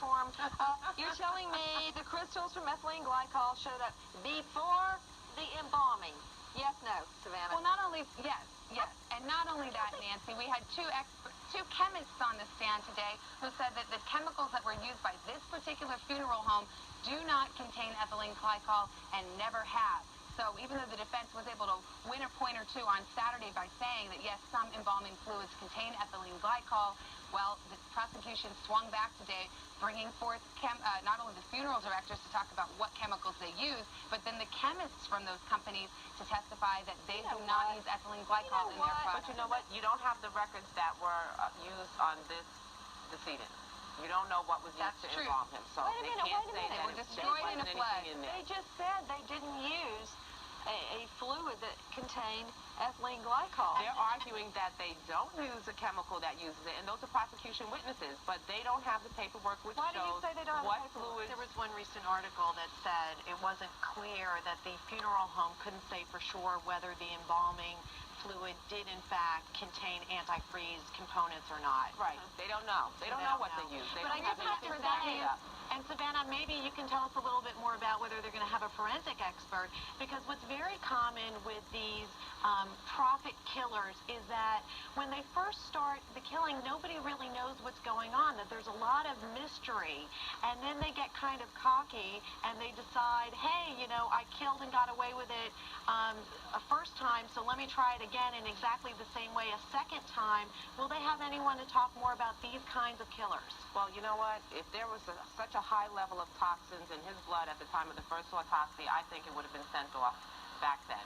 for them. You're telling me the crystals from ethylene glycol showed up before the embalming? Yes, no, Savannah? Well, not only, yes. And not only that, Nancy, we had two chemists on the stand today who said that the chemicals that were used by this particular funeral home do not contain ethylene glycol and never have. So even though the defense was able to win a point or two on Saturday by saying that, yes, some embalming fluids contain ethylene glycol, well, the prosecution swung back today, bringing forth not only the funeral directors to talk about what chemicals they use, but then the chemists from those companies to testify that they do not use ethylene glycol in their products. But you know what? You don't have the records that were used on this decedent. You don't know what was used to embalm him, so wait a minute. They were destroyed in a flood. They just said they didn't use a fluid that contained ethylene glycol. They're arguing that they don't use a chemical that uses it, and those are prosecution witnesses, but they don't have the paperwork which Why do you shows say they don't have what the paperwork? fluids. There was one recent article that said it wasn't clear that the funeral home couldn't say for sure whether the embalming fluid did in fact contain antifreeze components or not. Right. They don't know. They don't know what they use. They But don't I have guess anything for to back it up. And Savannah, maybe you can tell us a little bit more about whether they're going to have a forensic expert, because what's very common with these profit killers is that when they first start the killing, nobody really knows what's going on, that there's a lot of mystery, and then they get kind of cocky and they decide, hey, you know, I killed and got away with it a first time, so let me try it again in exactly the same way a second time. Will they have anyone to talk more about these kinds of killers? Well, you know what? If there was such a high level of toxins in his blood at the time of the first autopsy, I think it would have been sent off back then,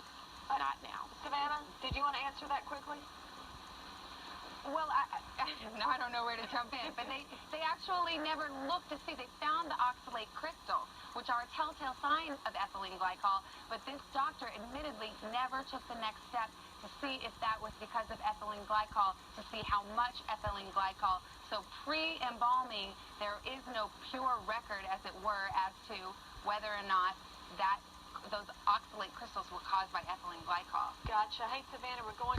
not now. Savannah, did you want to answer that quickly? Well, I don't know where to jump in, but they actually never looked to see. They found the oxalate crystals, which are a telltale sign of ethylene glycol, but this doctor admittedly never took the next step to see if that was because of ethylene glycol, to see how much ethylene glycol. So pre-embalming, there is no pure record, as it were, as to whether or not those oxalate crystals were caused by ethylene glycol. Gotcha. Hey, Savannah, we're going